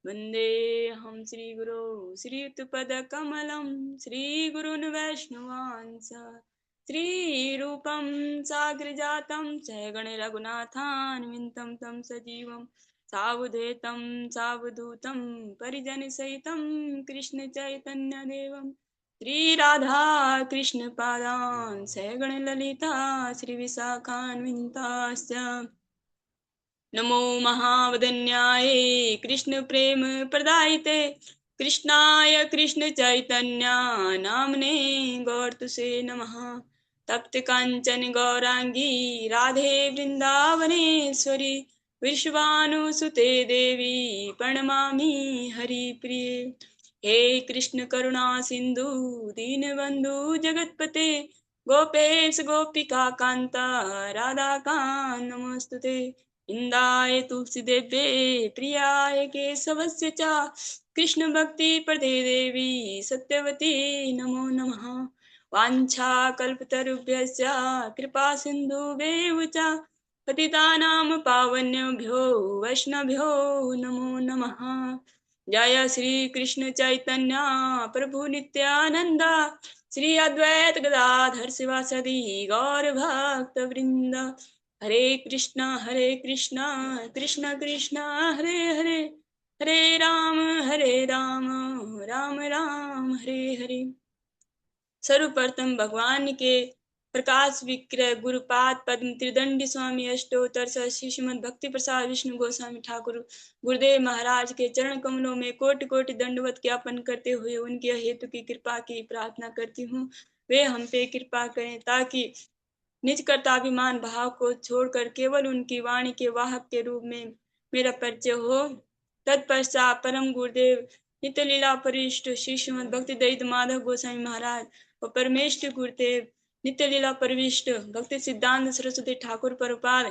वन्देऽहं श्रीगुरो श्रीयुतपदकमलं श्रीगुरून् वैष्णवांस श्रीरूपं साग्रजातं सहगणरघुनाथान्वितं तं सजीवं सावधूतं सावधूतं परिजनसहितं कृष्णचैतन्यदेवं श्रीराधा कृष्णपादान् सहगणललिता श्रीविशाखान्विताश्च नमो महावदन्याय कृष्ण प्रेम प्रदायते कृष्णाय कृष्ण चैतन्या नामने गौरतुसे नमः तप्त कांचन गौरांगी राधे वृंदावनेश्वरी विश्वानुसुते देवी प्रणमामि हरिप्रिये हे कृष्ण करुणा सिंधु दीनबंधु जगतपते गोपेश गोपिका कांता राधा कांत नमस्तुते इंदाय तुलसीदेवे प्रियाय केशवस्य च कृष्ण भक्ति प्रदे देवी सत्यवती नमो नमः वाञ्छाकल्पतरुभ्यश्च कृपा सिन्धुभ्येव च पतितानां पावनेभ्यो वैष्णवभ्यो नमो नमः जय श्री कृष्ण चैतन्य प्रभु नित्यानंद श्री अद्वैत गदाधर शिवासदि गौर भक्त वृंद हरे कृष्णा कृष्ण कृष्णा हरे हरे हरे राम राम राम हरे हरे। सर्वप्रथम भगवान के प्रकाश विक्रय गुरुपाद पद्म त्रिदंडी स्वामी अष्टोत्तर श्री श्रीमद भक्ति प्रसाद विष्णु गोस्वामी ठाकुर गुरुदेव महाराज के चरण कमलों में कोटि कोटि दंडवत ज्ञापन करते हुए उनके हेतु की कृपा की प्रार्थना करती हूँ। वे हम पे कृपा करें ताकि निज कर्ताभिमान भाव को छोड़कर केवल उनकी वाणी के वाहक के रूप में मेरा परिचय हो। तत्पश्चात परम गुरुदेव नित्य लीला परिष्ठ श्री श्रीमद भक्ति दयाल माधव गोस्वामी महाराज व परमेष्ठ गुरुदेव नित्य लीला परिविष्ट भक्ति सिद्धांत सरस्वती ठाकुर परपाल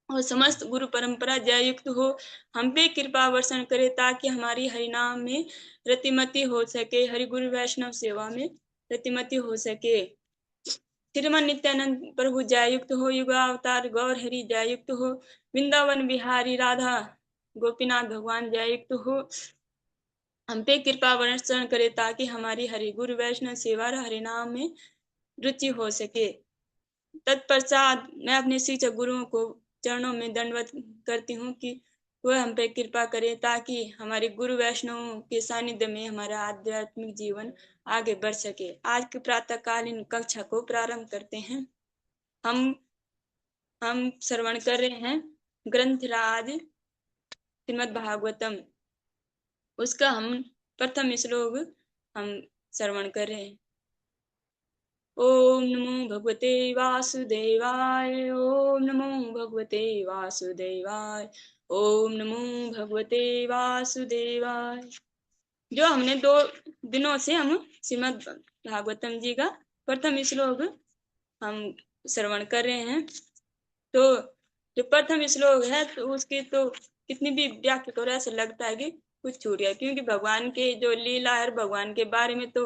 और समस्त गुरु परंपरा जय युक्त हो हम पे कृपा वर्षण करे ताकि हमारी हरिनाम में रतिमति हो सके, हरि गुरु वैष्णव सेवा में रतिमति हो सके। श्रीमन नित्यानंद प्रभु जययुक्त हो, युगावतार गौर हरि जययुक्त हो, वृंदावन बिहारी राधा गोपीनाथ भगवान जययुक्त हो। हम पे कृपा वर्षण करे ताकि हमारी हरि गुरु वैष्णव सेवा हरि नाम में रुचि हो सके। तत्पश्चात मैं अपने शिक्षक गुरुओं को चरणों में दंडवत करती हूँ कि वह हम पे कृपा करें ताकि हमारे गुरु वैष्णव के सानिध्य में हमारा आध्यात्मिक जीवन आगे बढ़ सके। आज की प्रातःकालीन कक्षा को प्रारंभ करते हैं। हम श्रवण कर रहे हैं ग्रंथराज श्रीमद् भागवतम, उसका हम प्रथम श्लोक हम श्रवण कर रहे हैं। ओम नमो भगवते वासुदेवाय, ओम नमो भगवते वासुदेवाय, ओम नमो भगवते वासुदेवाय। जो हमने 2 दिनों से हम श्रीमद् भागवतम जी का प्रथम श्लोक हम श्रवण कर रहे हैं। तो जो प्रथम श्लोक है तो उसकी तो कितनी भी व्याख्या करो ऐसा लगता है कि कुछ छूट गया, क्योंकि भगवान के जो लीला है भगवान के बारे में तो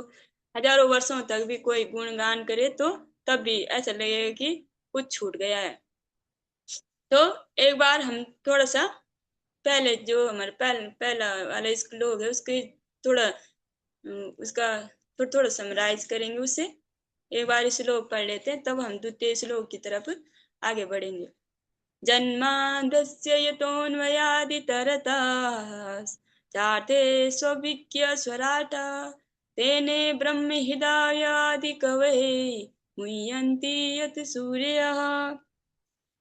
हजारों वर्षों तक भी कोई गुणगान करे तो तब भी ऐसा लगेगा कि कुछ छूट गया है। तो एक बार हम थोड़ा सा पहले जो हमारे पहला वाला श्लोक है उसके थोड़ा उसका थोड़ा समराइज करेंगे। उससे एक बार श्लोक पढ़ लेते हैं, तब हम द्वितीय श्लोक की तरफ आगे बढ़ेंगे। जन्माद्यस्य यतोऽन्वयादितरतः चार्थे स्वविज्ञ स्वराट तेने ब्रह्महृदायादिकवये मुह्यन्ति यत् सूर्यः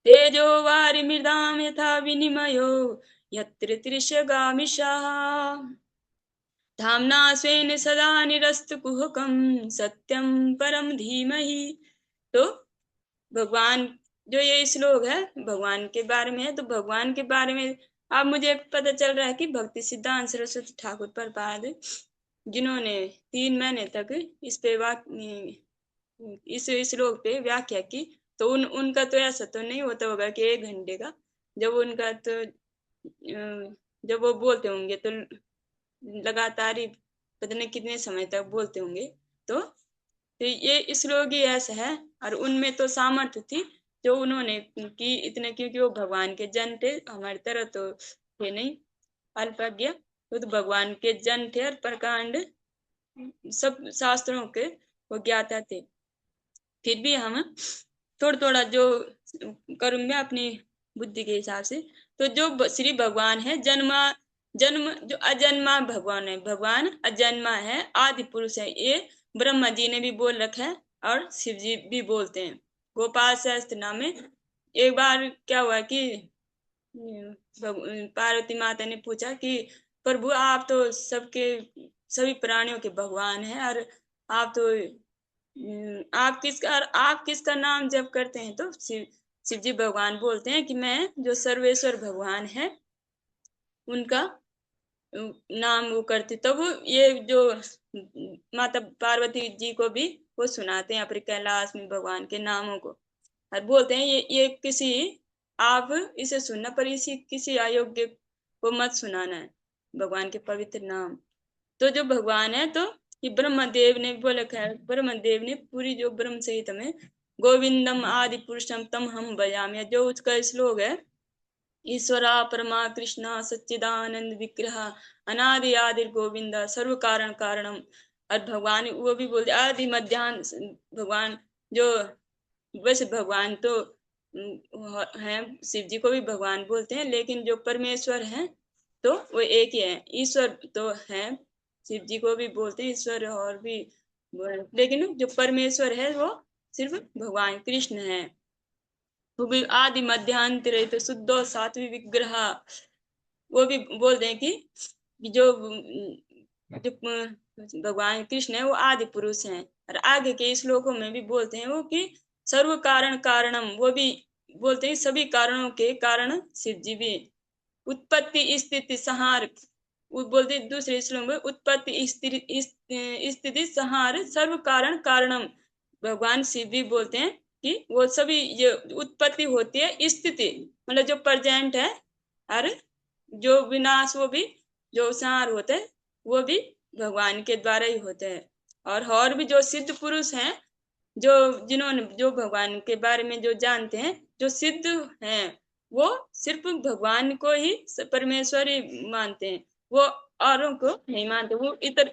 तेजो वारिमृदां यथा विनिमयो यत्र त्रिशगामिषः धाम्ना स्वेन सदा निरस्तकुहकं सत्यं परं धीमहि। तो भगवान जो ये श्लोक है भगवान के बारे में है। तो भगवान के बारे में अब मुझे पता चल रहा है कि भक्ति सिद्धांत सरस्वती ठाकुर प्रपाद जिन्होंने 3 महीने तक इस पे इस श्लोक पे व्याख्या की, तो उनका तो ऐसा तो नहीं होता होगा कि 1 घंटे का, जब उनका तो जब वो बोलते होंगे तो लगातार ही पता नहीं कितने समय तक बोलते होंगे। तो ये श्लोक ही ऐसा है, और उनमें तो सामर्थ्य थी जो उन्होंने की इतने, क्योंकि वो भगवान के जन थे, हमारी तरह तो थे नहीं, अल्पज्ञ। वो तो भगवान के जन थे और प्रकांड सब शास्त्रों के वो ज्ञाता थे। फिर भी हम थोड़ा थोड़ा जो करूंगे अपनी बुद्धि के हिसाब से। तो जो श्री भगवान है जन्मा जन्म जो अजन्मा भगवान है, भगवान अजन्मा है, आदि पुरुष है, ये ब्रह्मा जी ने भी बोल रखा है और शिव जी भी बोलते हैं गोपाल सहस्त्र नाम में। एक बार क्या हुआ कि पार्वती माता ने पूछा कि प्रभु आप तो सबके सभी प्राणियों के भगवान हैं और आप तो आप किसका नाम जप करते हैं? तो शिव जी भगवान बोलते हैं कि मैं जो सर्वेश्वर भगवान है उनका नाम वो करती। तब ये जो माता पार्वती जी को भी वो सुनाते हैं अपने कैलाश में भगवान के नामों को और बोलते हैं ये किसी आप इसे सुनना पर इसी किसी अयोग्य को मत सुनाना है भगवान के पवित्र नाम। तो जो भगवान है तो ये ब्रह्मदेव ने बोला है, ब्रह्मदेव ने पूरी जो ब्रह्म सहित में गोविंदम आदि पुरुषम तम हम भजाम्य जो उसका श्लोक है, ईश्वरा परमा कृष्णा सच्चिदानंद विग्रह अनादि आदि गोविंद सर्व कारण कारणम। और भगवान वो भी बोलते आदि मध्यान्ह भगवान जो वैसे भगवान तो हैं, शिव जी को भी भगवान बोलते हैं, लेकिन जो परमेश्वर हैं तो वो एक ही है। ईश्वर तो है, शिव जी को भी बोलते हैं ईश्वर और भी, लेकिन जो परमेश्वर है वो सिर्फ भगवान कृष्ण है। वो भी आदि मध्यांतर तो शुद्धो सात्विक विग्रह। वो भी बोलते हैं कि जो भगवान कृष्ण है वो आदि पुरुष हैं। और आगे के श्लोकों में भी बोलते हैं वो कि सर्व कारण कारणम, वो भी बोलते हैं सभी कारणों के कारण शिव जी भी। उत्पत्ति स्थिति संहार, वो बोलते हैं दूसरे श्लोक में उत्पत्ति स्थिति संहार सर्व कारण कारणम। भगवान शिव भी बोलते हैं कि वो सभी ये उत्पत्ति होती है, स्थिति मतलब जो प्रेजेंट है, और जो विनाश वो भी जो संहार होता है वो भी भगवान के द्वारा ही होता है। और भी जो सिद्ध पुरुष हैं जो जिन्होंने जो भगवान के बारे में जो जानते हैं, जो सिद्ध हैं, वो सिर्फ भगवान को ही परमेश्वर ही मानते हैं, वो औरों को नहीं मानते। वो इतर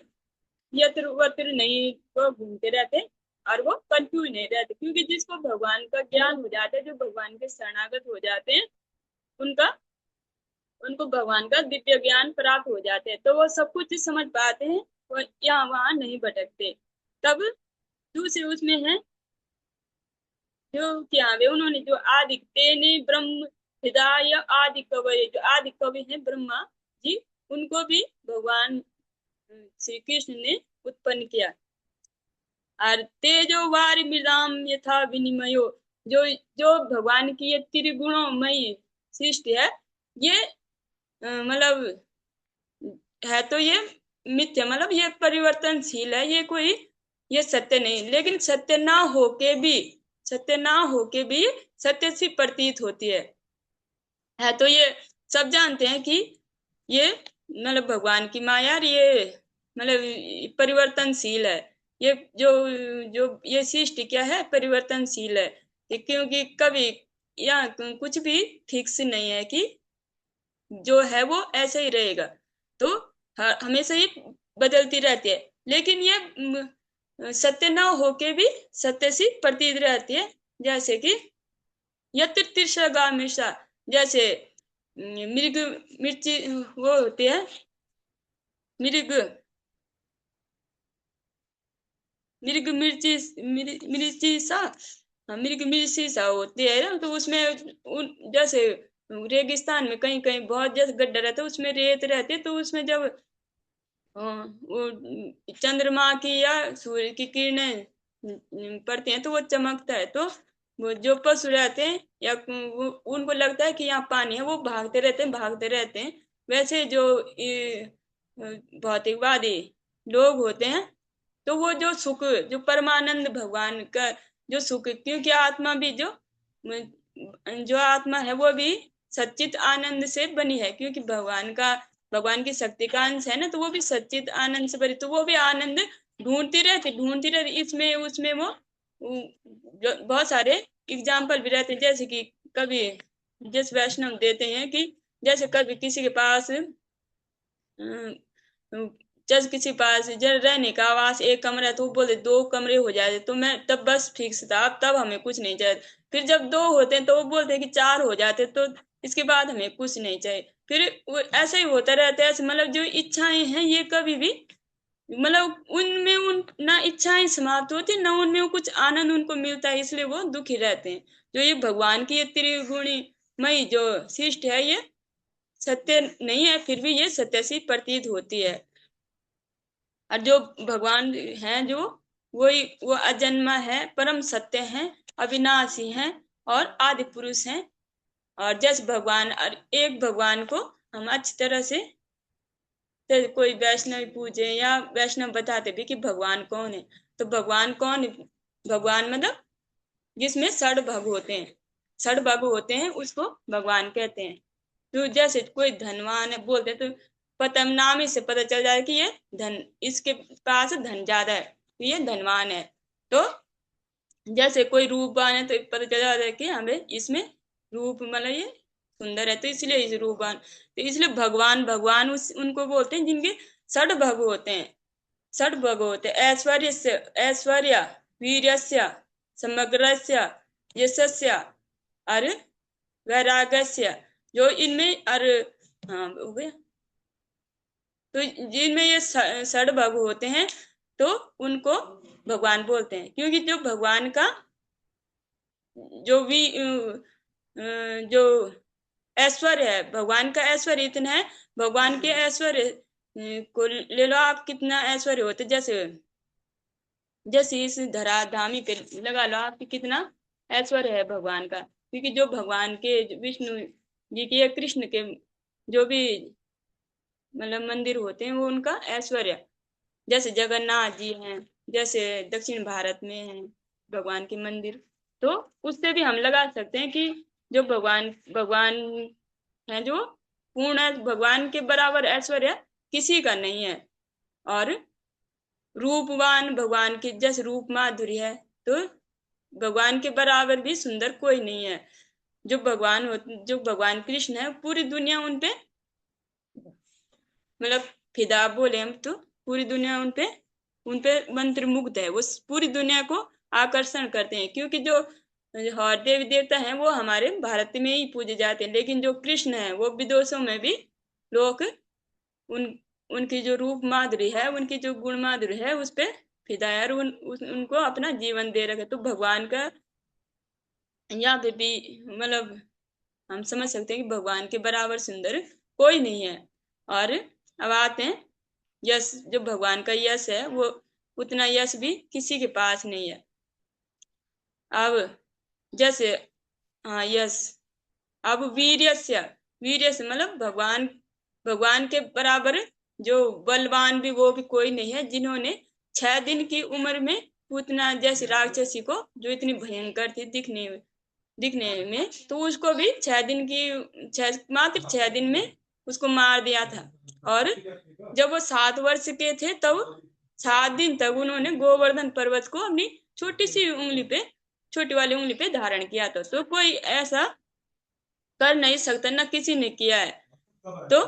यत्र वत्र नहीं वो घूमते रहते और वो कंफ्यूज नहीं रहते, क्योंकि जिसको भगवान का ज्ञान हो जाता है, जो भगवान के शरणागत हो जाते हैं, उनका उनको भगवान का दिव्य ज्ञान प्राप्त हो जाते हैं, तो वो सब कुछ समझ पाते हैं, वो यहाँ वहां नहीं भटकते। तब दूसरे उसमें है जो क्या वे उन्होंने जो आदि तेने ब्रह्म हृदय आदि कवि, जो आदि कवि है ब्रह्मा जी, उनको भी भगवान श्री कृष्ण ने उत्पन्न किया। और तेजो वारि मृदाम यथा विनिमयो, जो जो भगवान की ये त्रिगुणमयी सृष्टि है, ये मतलब है तो ये मिथ्या, मतलब ये परिवर्तनशील है, ये कोई ये सत्य नहीं, लेकिन सत्य ना होके भी, सत्य ना होके भी सत्य सी प्रतीत होती है तो ये सब जानते हैं कि ये मतलब भगवान की माया, और ये मतलब परिवर्तनशील है। ये जो जो ये सृष्टि क्या है, परिवर्तनशील है, क्योंकि कभी या कुछ भी फिक्स नहीं है कि जो है वो ऐसे ही रहेगा, तो हमेशा ही बदलती रहती है। लेकिन ये सत्य न होके भी सत्य सी प्रतीत रहती है। जैसे कि यत्र तिर्षगा मिर्षा, जैसे मृग मिर्ची वो होती है, मृग मृग मिर्ची मिर्ची सा, हाँ, मृग मिर्ची सा होती है ना, तो उसमें जैसे रेगिस्तान में कहीं कहीं बहुत जैसे गड्ढा रहता है, उसमें रेत रहती है, तो उसमें जब वो चंद्रमा की या सूर्य की किरणें पड़ती हैं तो वो चमकता है, तो वो जो पशु रहते हैं या वो उनको लगता है कि यहाँ पानी है, वो भागते रहते हैं भागते रहते हैं। वैसे जो भौतिकवादी लोग होते हैं, तो वो जो सुख जो परमानंद भगवान का जो सुख, क्योंकि आत्मा भी जो आत्मा है वो भी सच्चित आनंद से बनी है, क्योंकि भगवान की शक्ति का अंश है ना, तो वो भी सच्चित आनंद से बनी, तो वो भी आनंद ढूंढती रहती इसमें उसमें वो बहुत सारे एग्जाम्पल भी रहते हैं। जैसे कि कभी जिस वैष्णव देते हैं कि जैसे कभी किसी के पास जब किसी पास जब रहने का आवास एक कमरा है तो वो बोले 2 कमरे हो जाए, तो मैं तब बस फिक्स था, अब तब हमें कुछ नहीं चाहिए। फिर जब 2 होते हैं तो वो बोलते हैं कि 4 हो जाते, तो इसके बाद हमें कुछ नहीं चाहिए। फिर वो ऐसे ही होता रहता है, ऐसे मतलब जो इच्छाएं हैं ये कभी भी मतलब उनमें उन ना इच्छाएं समाप्त होती ना उनमें वो कुछ आनंद उनको मिलता है, इसलिए वो दुखी रहते हैं। जो ये भगवान की ये त्रिगुणी मई जो सृष्टि है ये सत्य नहीं है, फिर भी ये सत्य सी प्रतीत होती है। और जो भगवान है जो वही वो अजन्मा है, परम सत्य है, अविनाशी है और आदि पुरुष है। और जैसे भगवान और एक भगवान को हम अच्छी तरह से, तो कोई वैष्णव पूजे या वैष्णव बताते भी कि भगवान कौन है, तो भगवान कौन है? भगवान मतलब जिसमें षड भग होते हैं, षड भग होते हैं उसको भगवान कहते हैं। तो जैसे कोई धनवान है बोलते हैं तो पता नाम ही से पता चल जाए कि ये धन, इसके पास धन ज्यादा है तो ये धनवान है। तो जैसे कोई रूपवान है तो पता चल जाता है कि हमें इसमें रूप मतलब ये सुंदर है, तो इसलिए इस रूपवान। तो इसलिए भगवान भगवान उस उनको बोलते हैं जिनके षड भग होते हैं। षड भग होते हैं ऐश्वर्य से ऐश्वर्य, वीर्यस्य, समग्रस्य, यशस्य और वैराग्यस्य। जो इनमें और हाँ हो गया। तो जिनमें ये षड भग होते हैं तो उनको भगवान बोलते हैं, क्योंकि जो भगवान का जो भी जो ऐश्वर्य है, भगवान का ऐश्वर्य इतना है। भगवान के ऐश्वर्य को ले लो आप, कितना ऐश्वर्य होते जैसे जैसे इस धरा धामी पे लगा लो आप कि कितना ऐश्वर्य है भगवान का, क्योंकि जो भगवान के विष्णु जी के या कृष्ण के जो भी मतलब मंदिर होते हैं वो उनका ऐश्वर्य। जैसे जगन्नाथ जी हैं, जैसे दक्षिण भारत में है भगवान के मंदिर, तो उससे भी हम लगा सकते हैं कि जो भगवान भगवान है जो पूर्ण है, भगवान के बराबर ऐश्वर्य किसी का नहीं है। और रूपवान भगवान के जैसे रूप माधुरी है, तो भगवान के बराबर भी सुंदर कोई नहीं है। जो भगवान हो जो भगवान कृष्ण है पूरी दुनिया उनपे मतलब फिदा बोले हम तो पूरी दुनिया उनपे मंत्र मुग्ध है। वो पूरी दुनिया को आकर्षण करते हैं, क्योंकि जो और देवी देवता हैं वो हमारे भारत में ही पूजे जाते हैं, लेकिन जो कृष्ण है वो विदेशों में भी लोग उन उनकी जो रूप माधुरी है, उनकी जो गुण माधुरी है उस पे फिदा है और उनको अपना जीवन दे रखे। तो भगवान का यहाँ पे भी मतलब हम समझ सकते हैं कि भगवान के बराबर सुंदर कोई नहीं है। और अब आते हैं यश, जो भगवान का यश है वो उतना यश भी किसी के पास नहीं है। अब जैसे हाँ यश, अब वीर्यस्य, वीर्य से मतलब भगवान भगवान के बराबर जो बलवान भी वो भी कोई नहीं है, जिन्होंने 6 दिन की उम्र में पूतना जैसी राक्षसी को जो इतनी भयंकर थी दिखने दिखने में, तो उसको भी 6 दिन की मात्र 6 दिन में उसको मार दिया था। और जब वो 7 वर्ष के थे तब 7 दिन तक उन्होंने गोवर्धन पर्वत को अपनी छोटी सी उंगली पे, छोटी वाली उंगली पे धारण किया था। तो कोई ऐसा कर नहीं सकता, ना किसी ने किया है। तो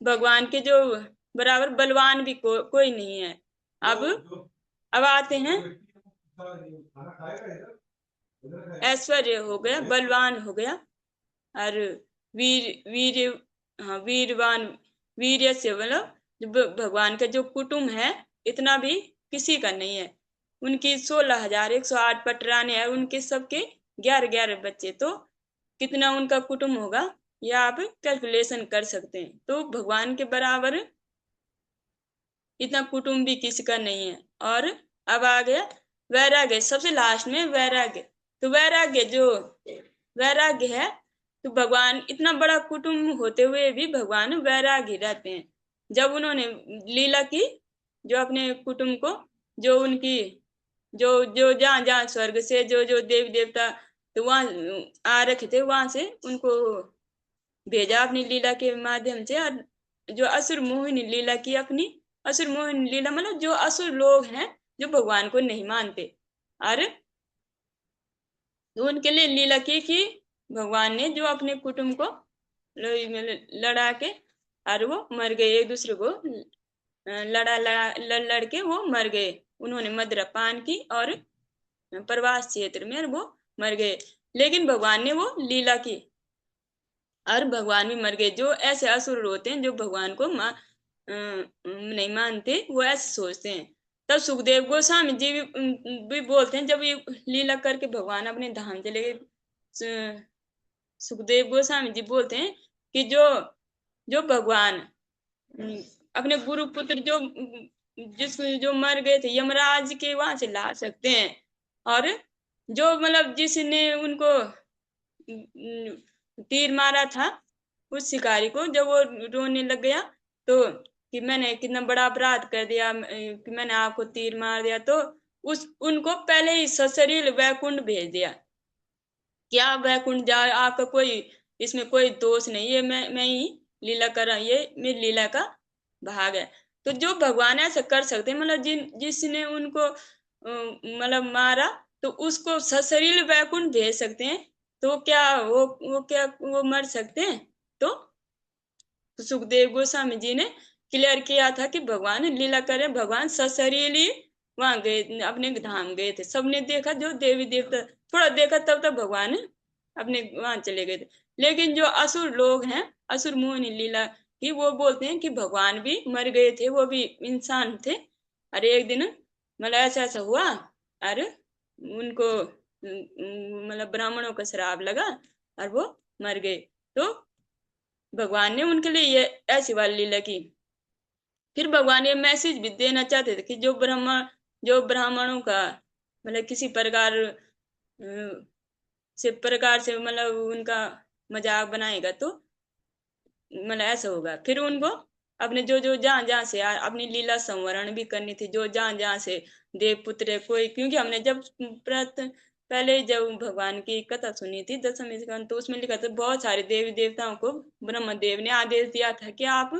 भगवान के जो बराबर बलवान भी कोई नहीं है। अब आते हैं ऐश्वर्य हो गया, बलवान हो गया और वीर वीर हाँ वीरवान, वीर्य से मतलब भगवान का जो कुटुंब है इतना भी किसी का नहीं है। उनकी 16,108 पटराने हैं, उनके सबके 11-11 बच्चे, तो कितना उनका कुटुंब होगा ये आप कैलकुलेशन कर सकते हैं। तो भगवान के बराबर इतना कुटुंब भी किसी का नहीं है। और अब आ गया वैराग्य, सबसे लास्ट में वैराग्य। तो वैराग्य जो वैराग्य है, तो भगवान इतना बड़ा कुटुंब होते हुए भी भगवान वैराग्य रहते हैं। जब उन्होंने लीला की, जो अपने कुटुंब को, जो उनकी जो जो जहाँ जहाँ स्वर्ग से जो जो देवी देवता तो वहां आ रखे थे वहां से उनको भेजा अपनी लीला के माध्यम से। और जो असुर मोहिनी लीला की अपनी, असुर मोहिनी लीला मतलब जो असुर लोग हैं जो भगवान को नहीं मानते, और उनके लिए लीला की कि भगवान ने जो अपने कुटुंब को लड़ा के और वो मर गए, एक दूसरे को लड़ के वो मर गए। उन्होंने मदिरा पान की और प्रवास क्षेत्र में वो मर गए। लेकिन भगवान ने वो लीला की और भगवान भी मर गए। जो ऐसे असुर होते हैं जो भगवान को नहीं मानते, वो ऐसे सोचते हैं। तब सुखदेव गोस्वामी जी भी बोलते हैं, जब ये लीला करके भगवान अपने धाम चले गए, सुखदेव गोस्वामी जी बोलते हैं कि जो जो भगवान अपने गुरु पुत्र जो मर गए थे, यमराज के वहां से ला सकते हैं। और जो मतलब जिसने उनको तीर मारा था, उस शिकारी को जब वो रोने लग गया तो कि मैंने कितना बड़ा अपराध कर दिया, कि मैंने आपको तीर मार दिया, तो उस उनको पहले ही सशरीर वैकुंठ भेज दिया। क्या वैकुंठ जाए, आपका कोई इसमें कोई दोष नहीं है, मैं ही लीला कर रहा हूं, ये मेरी लीला का भाग है। तो जो भगवान ऐसा कर सकते हैं, मतलब जिसने उनको मतलब मारा, तो उसको सशरीर वैकुंठ भेज सकते हैं, तो क्या वो मर सकते हैं? तो सुखदेव गोस्वामी जी ने क्लियर किया था कि भगवान लीला करे, भगवान सशरीर ही वहां गए, अपने धाम गए थे। सबने देखा, जो देवी देवता थोड़ा देखा, तब तक भगवान अपने वहां चले गए थे। लेकिन जो असुर लोग हैं, असुर मोहिनी लीला की, वो बोलते हैं कि भगवान भी मर गए थे, वो भी इंसान थे। अरे एक दिन मतलब ऐसा ऐसा हुआ, अरे उनको मतलब ब्राह्मणों का श्राप लगा और वो मर गए। तो भगवान ने उनके लिए ये ऐसी वाली लीला की। फिर भगवान ये मैसेज भी देना चाहते थे कि जो ब्राह्मणों का मतलब किसी प्रकार से मतलब उनका मजाक बनाएगा, तो मतलब ऐसा होगा। फिर उनको अपने जो जो जहां जहां से अपनी लीला संवरण भी करनी थी, जो जहां जहां से देव पुत्र कोई, क्योंकि हमने जब पहले जब भगवान की कथा सुनी थी दशम स्कंद, तो उसमें लिखा था बहुत सारे देवी देवताओं को ब्रह्मदेव ने आदेश दिया था कि आप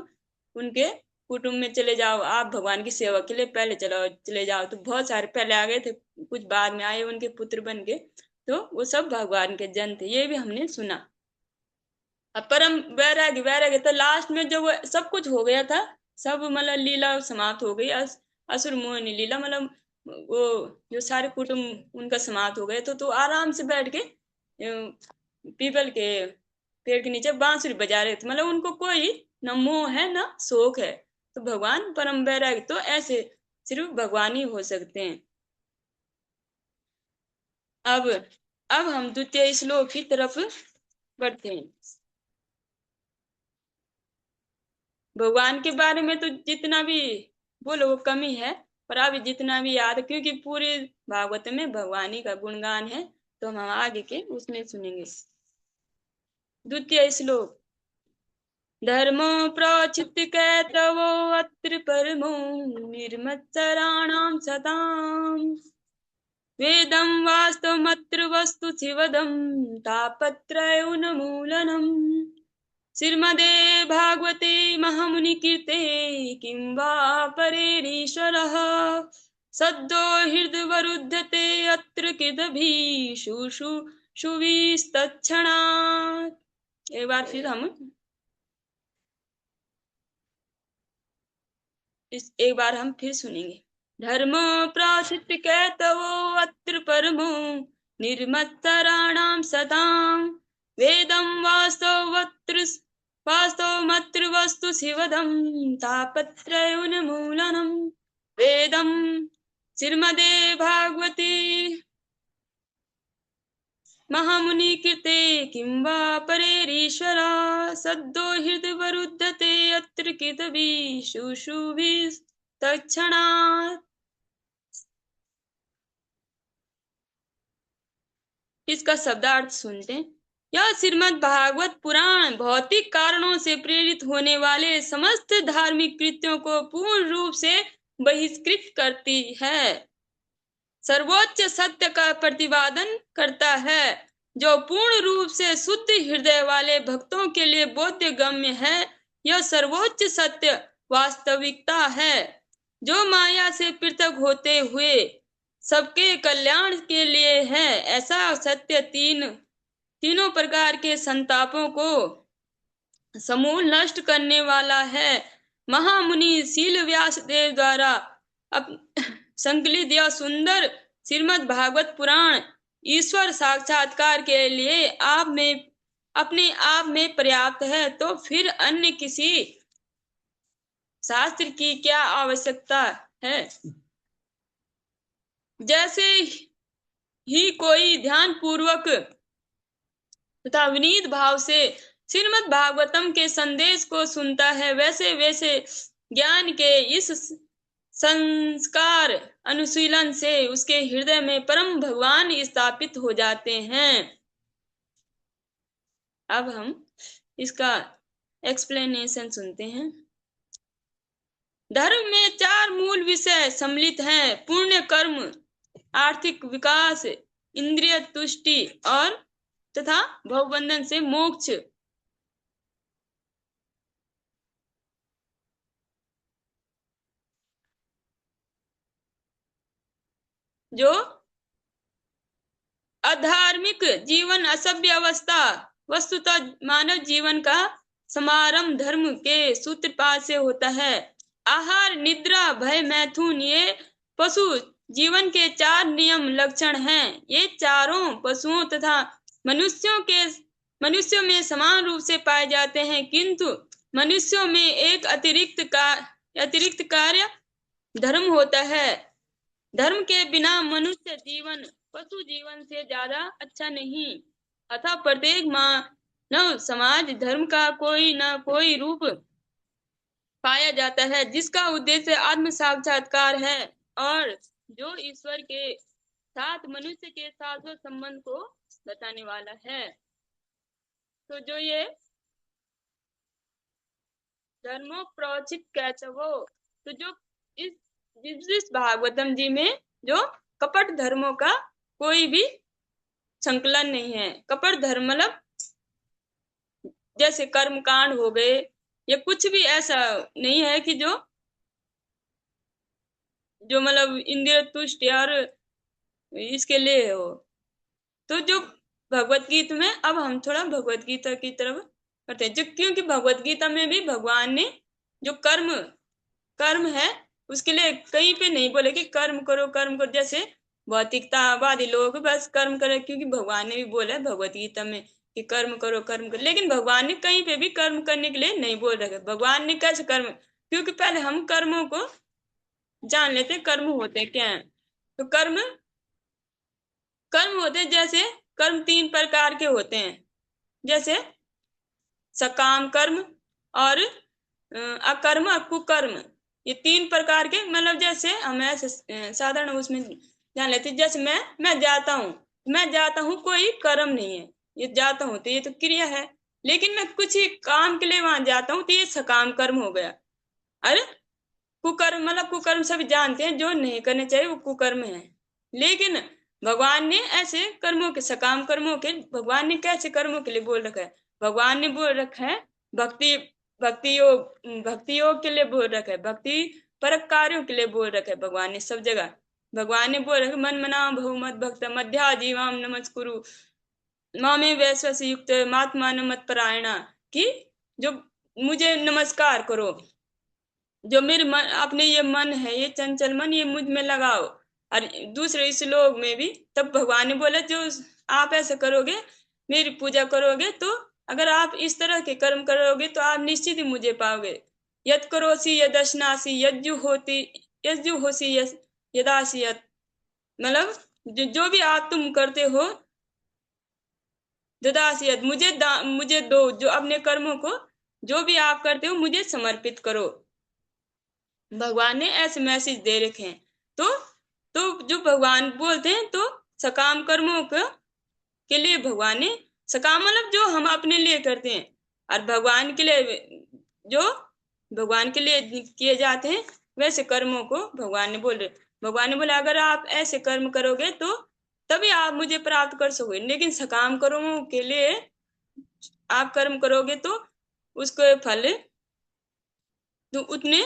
उनके कुटुंब में चले जाओ, आप भगवान की सेवा के लिए पहले चले जाओ। तो बहुत सारे पहले आ गए थे, कुछ बाद में आए, उनके पुत्र बन गए। तो वो सब भगवान के जन थे, ये भी हमने सुना। अब परम वैराग्य वैराग्य तो लास्ट में जब वो सब कुछ हो गया था, सब मतलब लीला समाप्त हो गई, असुर मोहिनी लीला, मतलब वो जो सारे कुटुंब उनका समाप्त हो गए, तो आराम से बैठ के पीपल के पेड़ के नीचे बांसुरी बजा रहे थे। मतलब उनको कोई न मोह है न शोक है। तो भगवान परम वैराग्य तो ऐसे सिर्फ भगवान ही हो सकते हैं। अब अब हम द्वितीय श्लोक की तरफ बढ़ते हैं। भगवान के बारे में तो जितना भी बोलो वो कमी है, पर अभी जितना भी याद, क्योंकि पूरे भागवत में भगवान ही का गुणगान है, तो हम आगे के उसमें सुनेंगे। द्वितीय श्लोक। धर्मो प्रोचित कैतवो अत्र परमो निर्मत्सराणां सताम् वेदं वास्तवमत्र वस्तु शिवदं तापत्रय उन्मूलनम् श्रीमदे भागवते महामुनिकीर्ते किं वा परेरीश्वरः सद्यो हृदवरुध्यते अत्र किदभिः शुविस्तत्क्षणात्। एक बार फिर हम एक बार हम फिर सुनेंगे। धर्म प्रसिद्ध कैतवो अत्र परमो निर्मत्सराणां सतां वेदं वास्तवमत्र वस्तु शिवदं तापत्रयोन्मूलनम् वेदं श्रीमदे भागवते महामुनि कृते किं वा परेरीश्वरा सद्यो हृदवरुध्यते अत्र कितभिः शुश्रूषुभिस्तत्क्षणात्। इसका शब्दार्थ सुनते हैं। यह श्रीमद् भागवत पुराण भौतिक कारणों से प्रेरित होने वाले समस्त धार्मिक कृत्यों को पूर्ण रूप से बहिष्कृत करती है, सर्वोच्च सत्य का प्रतिपादन करता है, जो पूर्ण रूप से शुद्ध हृदय वाले भक्तों के लिए बोध्य गम्य है। यह सर्वोच्च सत्य वास्तविकता है, जो माया से पृथक होते हुए सबके कल्याण के लिए है। ऐसा सत्य तीनों प्रकार के संतापों को समूल नष्ट करने वाला है। महामुनि शील व्यास देव द्वारा संकलित यह सुंदर श्रीमद् भागवत पुराण ईश्वर साक्षात्कार के लिए आप में अपने आप में पर्याप्त है, तो फिर अन्य किसी शास्त्र की क्या आवश्यकता है। जैसे ही कोई ध्यान पूर्वक तथा विनीत भाव से श्रीमद् भागवतम के संदेश को सुनता है, वैसे वैसे ज्ञान के इस संस्कार अनुशीलन से उसके हृदय में परम भगवान स्थापित हो जाते हैं। अब हम इसका एक्सप्लेनेशन सुनते हैं। धर्म में 4 मूल विषय सम्मिलित हैं: पुण्य कर्म, आर्थिक विकास, इंद्रिय तुष्टि और तथा भवबंधन से मोक्ष। जो अधार्मिक जीवन असभ्य अवस्था वस्तुतः मानव जीवन का समारंभ धर्म के सूत्रपात से होता है। आहार, निद्रा, भय, मैथुन ये पशु जीवन के 4 नियम लक्षण हैं। ये चारों पशुओं तथा मनुष्यों में समान रूप से पाए जाते हैं, किंतु मनुष्यों में एक अतिरिक्त कार्य धर्म होता है। धर्म के बिना मनुष्य जीवन पशु जीवन से ज्यादा अच्छा नहीं। अतः प्रत्येक मानव समाज धर्म का कोई न कोई रूप पाया जाता है, जिसका उद्देश्य आत्म साक्षात्कार है और जो ईश्वर के साथ मनुष्य के शाश्वत संबंध को बताने वाला है। तो जो ये धर्मो प्रोचित कैचवो, तो जो इस भागवतम जी में जो कपट धर्मों का कोई भी संकलन नहीं है। कपट धर्म मतलब जैसे कर्म कांड हो गए, या कुछ भी ऐसा नहीं है कि जो मतलब इंद्रिय तुष्ट और इसके लिए हो। तो जो भगवत गीता में, अब हम थोड़ा भगवत गीता की तरफ करते हैं, जो क्योंकि भगवत गीता में भी भगवान ने जो कर्म है उसके लिए कहीं पे नहीं बोले कि कर्म करो। जैसे भौतिकतावादी लोग बस कर्म करे, क्योंकि भगवान ने भी बोला है भगवत गीता में कि कर्म करो। लेकिन भगवान ने कहीं पे भी कर्म करने के लिए नहीं बोल रखे। भगवान ने कैसे कर्म, क्योंकि पहले हम कर्मों को जान लेते हैं, कर्म होते क्या है। तो कर्म होते हैं, जैसे कर्म 3 प्रकार के होते हैं, जैसे सकाम कर्म और अकर्म और कुकर्म। ये 3 प्रकार के, मतलब जैसे हम ऐसे साधारण उसमें जान लेते, जैसे मैं जाता हूँ कोई कर्म नहीं है, ये जाता हूँ तो ये तो क्रिया है। लेकिन मैं कुछ ही काम के लिए वहां जाता हूँ तो ये सकाम कर्म हो गया। अरे कुकर्म मतलब कुकर्म सभी जानते हैं, जो नहीं करने चाहिए वो कुकर्म है। लेकिन भगवान ने ऐसे कर्मों के, सकाम कर्मों के, भगवान ने कैसे कर्मों के लिए बोल रखा है। भगवान ने बोल रखा है भक्ति योग के लिए बोल रखा है, भक्ति परक कार्यों के लिए बोल रखा है भगवान ने सब जगह। भगवान ने बोल रखा मन मना बहुमत भक्त मध्या जीवाम नमस्कुरु मामे वैश्वस युक्त महात्मान मत परायणा, कि जो मुझे नमस्कार करो, जो मेरे मन, अपने ये मन है, ये चंचल मन, ये मुझ में लगाओ। और दूसरे इस लोग में भी तब भगवान ने बोला जो आप ऐसा करोगे, मेरी पूजा करोगे, तो अगर आप इस तरह के कर्म करोगे तो आप निश्चित ही मुझे पाओगे। यद करोसी यदश्नासी यज्जु होसी यदासी यत, मतलब जो भी आप तुम करते हो ददासियत, मुझे दो, जो अपने कर्मों को जो भी आप करते हो मुझे समर्पित करो। भगवान ने ऐसे मैसेज दे रखे हैं। तो जो भगवान बोलते हैं, तो सकाम कर्मों के लिए भगवान ने, सकाम मतलब जो हम अपने लिए करते हैं, और भगवान के लिए जो भगवान के लिए किए जाते हैं वैसे कर्मों को भगवान ने बोला अगर आप ऐसे कर्म करोगे तो तभी आप मुझे प्राप्त कर सकोगे। लेकिन सकाम कर्मों के लिए आप कर्म करोगे तो उसके फल तो उतने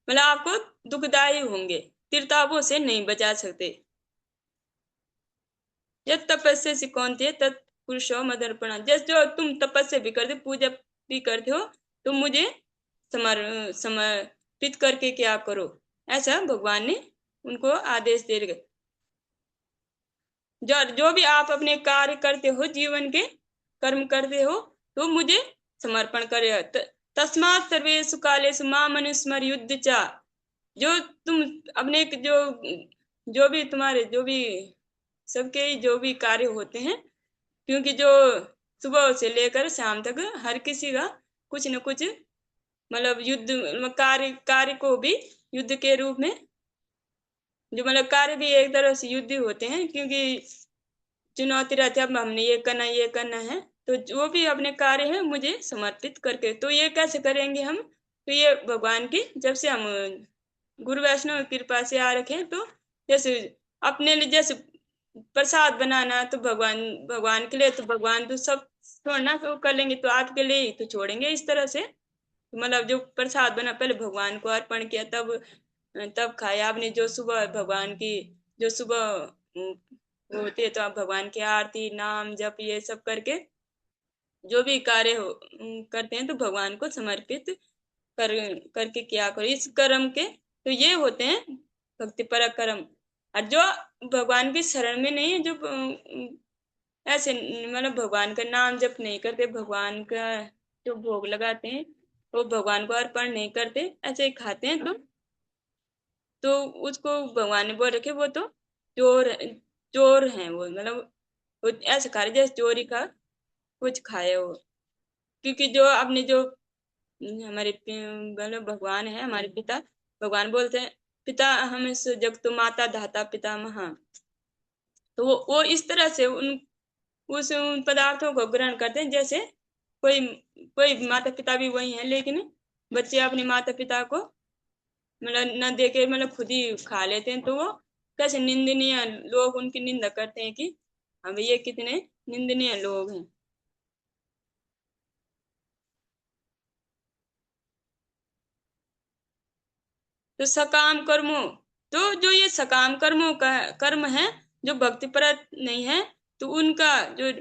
मतलब आपको दुखदायी होंगे, तिरतापों से नहीं बचा सकते। यद तपस्या सिकौन्ते तत्पुरुषो मदर्पण, जैसे जो तुम तपस्या भी करते, पूजा भी करते हो, तुम मुझे समर्पित करके क्या करो। ऐसा भगवान ने उनको आदेश दे रहे। जो जो भी आप अपने कार्य करते हो, जीवन के कर्म करते हो, तो मुझे समर्पण करे। तस्मात् सर्वेषु कालेषु माम अनुस्मर युद्ध चा। जो तुम अपने जो भी तुम्हारे जो भी सबके जो भी कार्य होते हैं, क्योंकि जो सुबह से लेकर शाम तक हर किसी का कुछ न कुछ मतलब युद्ध कार्य को भी युद्ध के रूप में, जो मतलब कार्य भी एक तरह से युद्ध होते हैं, क्योंकि चुनौती रहती है, अब हमने ये करना है, तो जो भी अपने कार्य है मुझे समर्पित करके। तो ये कैसे करेंगे हम, तो ये भगवान की जब से हम गुरु वैष्णव की कृपा से आ रखे हैं, तो जैसे अपने लिए जैसे प्रसाद बनाना, तो भगवान भगवान के लिए, तो भगवान तो सब छोड़ना तो कर लेंगे, तो आपके लिए ही तो छोड़ेंगे इस तरह से। मतलब जो प्रसाद बना पहले भगवान को अर्पण किया, तब खाया आपने। जो सुबह भगवान की जो सुबह होती है, तो आप भगवान की आरती नाम जप ये सब करके जो भी कार्य करते हैं, तो भगवान को समर्पित कर करके क्या करो इस कर्म के। तो ये होते हैं भक्ति पर कर्म। और जो भगवान की शरण में नहीं है, जो ऐसे मतलब भगवान का नाम जप नहीं करते, भगवान का जो भोग लगाते हैं वो भगवान को अर्पण नहीं करते, ऐसे ही खाते हैं, तो उसको भगवान ने बोल रखे वो तो चोर चोर हैं वो, मतलब वो ऐसे खा रहे जैसे चोरी का कुछ खाए हो। क्योंकि जो अपने जो हमारे मतलब भगवान है हमारे पिता, भगवान बोलते हैं पिता हम इस जगत माता धाता पिता महा। तो वो इस तरह से उन पदार्थों को ग्रहण करते हैं, जैसे कोई कोई माता पिता भी वही है, लेकिन बच्चे अपने माता पिता को मतलब न देके मतलब खुद ही खा लेते हैं, तो वो कैसे निंदनीय लोग उनकी निंदा करते हैं कि हाँ भैया कितने निंदनीय लोग हैं। तो सकाम कर्मों, तो जो ये सकाम कर्मों का कर्म है जो भक्तिपरत नहीं है, तो उनका जो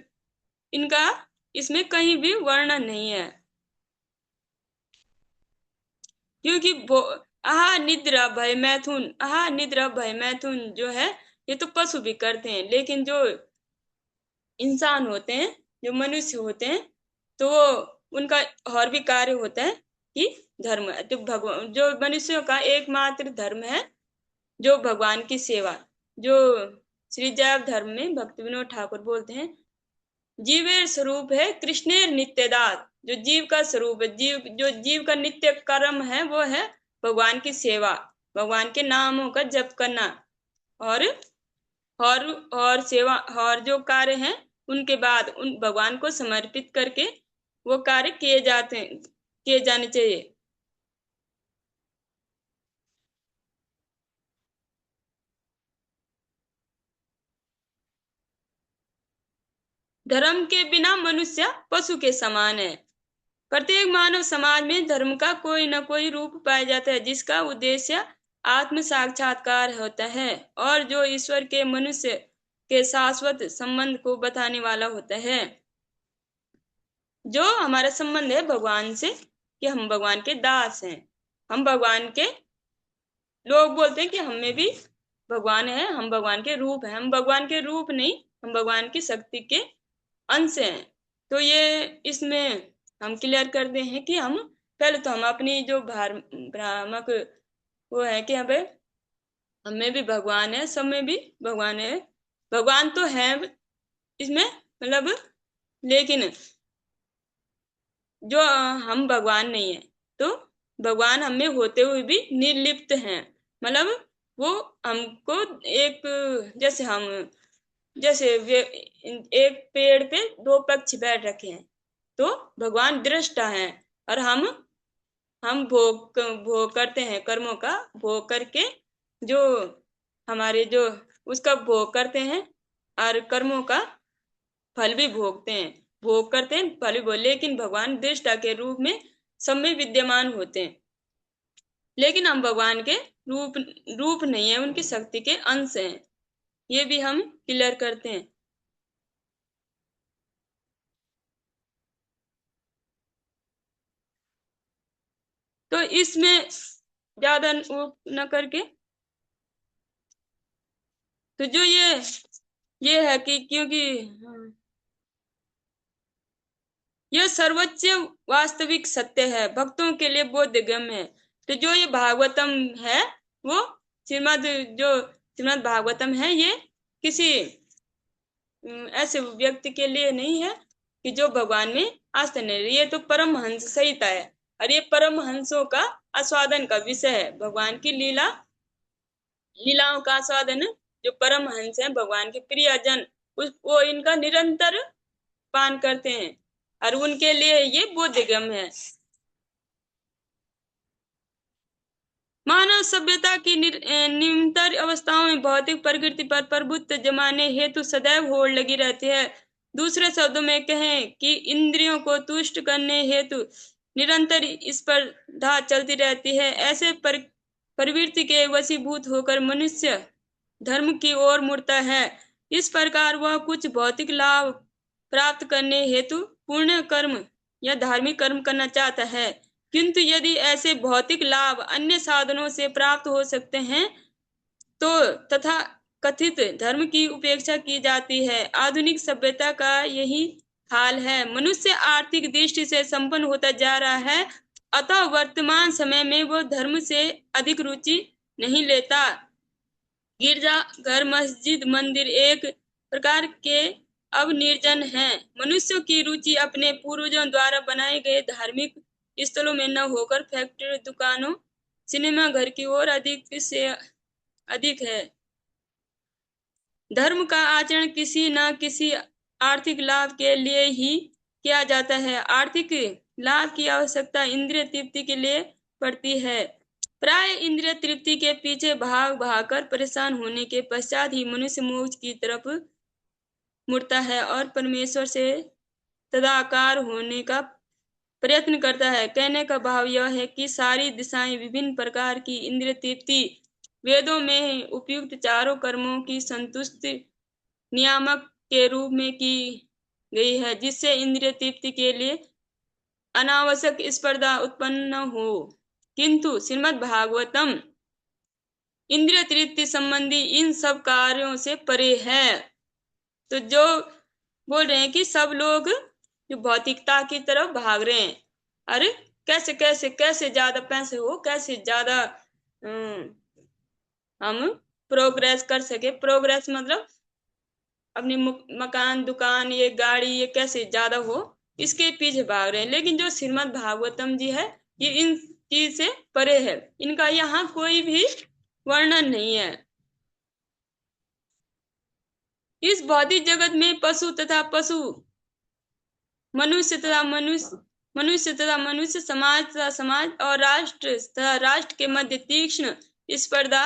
इनका इसमें कहीं भी वर्णन नहीं है। क्योंकि आहा निद्रा भय मैथुन जो है, ये तो पशु भी करते हैं, लेकिन जो इंसान होते हैं, जो मनुष्य होते हैं, तो वो उनका और भी कार्य होता है कि धर्म, तो भगवान जो मनुष्यों का एकमात्र धर्म है जो भगवान की सेवा। जो श्री जैव धर्म में भक्ति विनोद ठाकुर बोलते हैं, जीवेर स्वरूप है कृष्णेर नित्यदास। जो जीव का स्वरूप है, जो जीव का नित्य कर्म है, वो है भगवान की सेवा, भगवान के नामों का जप करना। और और और सेवा और जो कार्य हैं उनके बाद उन भगवान को समर्पित करके वो कार्य किए जाने चाहिए। धर्म के बिना मनुष्य पशु के समान है। प्रत्येक मानव समाज में धर्म का कोई न कोई रूप पाया जाता है, जिसका उद्देश्य आत्म साक्षात्कार होता है और जो ईश्वर के मनुष्य के शाश्वत संबंध को बताने वाला होता है। जो हमारा संबंध है भगवान से, कि हम भगवान के दास हैं, हम भगवान के, लोग बोलते हैं कि हम में भी भगवान है, हम भगवान के रूप हैं, हम भगवान के रूप नहीं, हम भगवान की शक्ति के अंश हैं। तो ये इसमें हम क्लियर करते हैं कि हम पहले तो हम अपनी जो भ्रामक वो है कि हमें हमें भी भगवान है, सब में भी भगवान है, भगवान तो है इसमें मतलब, लेकिन जो हम भगवान नहीं है, तो भगवान हम में होते हुए भी निर्लिप्त हैं। मतलब वो हमको एक जैसे हम जैसे एक पेड़ पे दो पक्षी बैठ रखे हैं, तो भगवान दृष्टा है, और हम भोग करते हैं, कर्मों का भोग करके जो हमारे जो उसका भोग करते हैं, और कर्मों का फल भी भोगते हैं, भोग करते हैं फल भी भोग, लेकिन भगवान दृष्टा के रूप में सब में विद्यमान होते हैं। लेकिन हम भगवान के रूप रूप नहीं है, उनकी शक्ति के अंश हैं, ये भी हम क्लियर करते हैं। इसमें ज्यादा वो न करके, तो जो ये है कि क्योंकि यह सर्वोच्च वास्तविक सत्य है, भक्तों के लिए बोधगम्य है। तो जो ये भागवतम है वो श्रीमद् जो श्रीमद् भागवतम है, ये किसी ऐसे व्यक्ति के लिए नहीं है कि जो भगवान में आस्था नहीं रही। ये तो परमहंस संहिता है, और ये परमहंसों का आस्वादन का विषय है। भगवान की लीलाओं का आस्वादन जो परमहंस है, भगवान के प्रियजन, उस वो इनका निरंतर पान करते हैं, और उनके लिए ये बोधगम्य है। मानव सभ्यता की निम्नतर अवस्थाओं में भौतिक प्रकृति पर प्रभुत्व जमाने हेतु सदैव होड़ लगी रहती है। दूसरे शब्दों में कहें कि इंद्रियों को तुष्ट करने हेतु निरंतर स्पर्धा चलती रहती है। ऐसे प्रवृत्ति के वशीभूत होकर मनुष्य धर्म की ओर मुड़ता है। इस प्रकार वह कुछ भौतिक लाभ प्राप्त करने हेतु पुण्य कर्म या धार्मिक कर्म करना चाहता है, किंतु यदि ऐसे भौतिक लाभ अन्य साधनों से प्राप्त हो सकते हैं तो तथा कथित धर्म की उपेक्षा की जाती है। आधुनिक सभ्यता का यही हाल है। मनुष्य आर्थिक दृष्टि से संपन्न होता जा रहा है, अतः वर्तमान समय में वो धर्म से अधिक रुचि नहीं लेता। गिरजा घर, मस्जिद, मंदिर एक प्रकार के अब निर्जन हैं। मनुष्यों की रुचि अपने पूर्वजों द्वारा बनाए गए धार्मिक स्थलों में न होकर फैक्ट्री, दुकानों, सिनेमा घर की ओर अधिक से अधिक है। धर्म का आचरण किसी न किसी आर्थिक लाभ के लिए ही किया जाता है। आर्थिक लाभ की आवश्यकता इंद्रिय तृप्ति के लिए पड़ती है। प्राय इंद्रिय तृप्ति के पीछे भाग भागकर परेशान होने के पश्चात ही मनुष्य मोक्ष की तरफ मुड़ता है और परमेश्वर से तदाकार होने का प्रयत्न करता है। कहने का भाव यह है कि सारी दिशाएं विभिन्न प्रकार की इंद्रिय तृप्ति, वेदों में उपयुक्त चारों कर्मों की संतुष्टि नियामक के रूप में की गई है, जिससे इंद्रिय तृप्ति के लिए अनावश्यक स्पर्धा उत्पन्न हो। किंतु श्रीमद् भागवतम इंद्रिय तृप्ति संबंधी इन सब कार्यों से परे है। तो जो बोल रहे हैं कि सब लोग जो भौतिकता की तरफ भाग रहे हैं, अरे कैसे कैसे कैसे ज्यादा पैसे हो, कैसे ज्यादा हम प्रोग्रेस कर सके। प्रोग्रेस मतलब अपनी मकान, दुकान, ये गाड़ी, ये कैसे ज्यादा हो, इसके पीछे भाग रहे हैं। लेकिन जो श्रीमद् भागवतम जी है, ये इन चीज से परे है। इनका यहाँ कोई भी वर्णन नहीं है। इस भौतिक जगत में पशु तथा पशु, मनुष्य तथा मनुष्य समाज तथा समाज और राष्ट्र तथा राष्ट्र के मध्य तीक्ष्ण स्पर्धा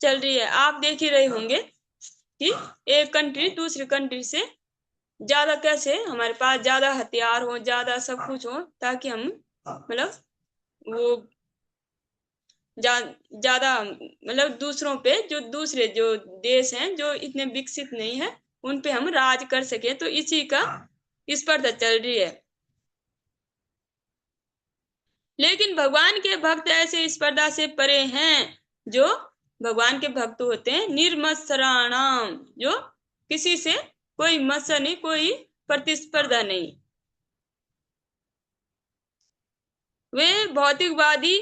चल रही है। आप देख ही रहे होंगे कि एक कंट्री दूसरी कंट्री से ज्यादा कैसे, हमारे पास ज्यादा हथियार हो, ज्यादा सब कुछ हो, ताकि हम मतलब वो ज्यादा मतलब दूसरों पे, जो दूसरे जो देश हैं जो इतने विकसित नहीं है, उन पे हम राज कर सके। तो इसी का स्पर्धा चल रही है। लेकिन भगवान के भक्त ऐसे स्पर्धा से परे हैं। जो भगवान के भक्त होते हैं निर्मत्सराणाम, जो किसी से कोई मत्सर नहीं, कोई प्रतिस्पर्धा नहीं। वे भौतिकवादी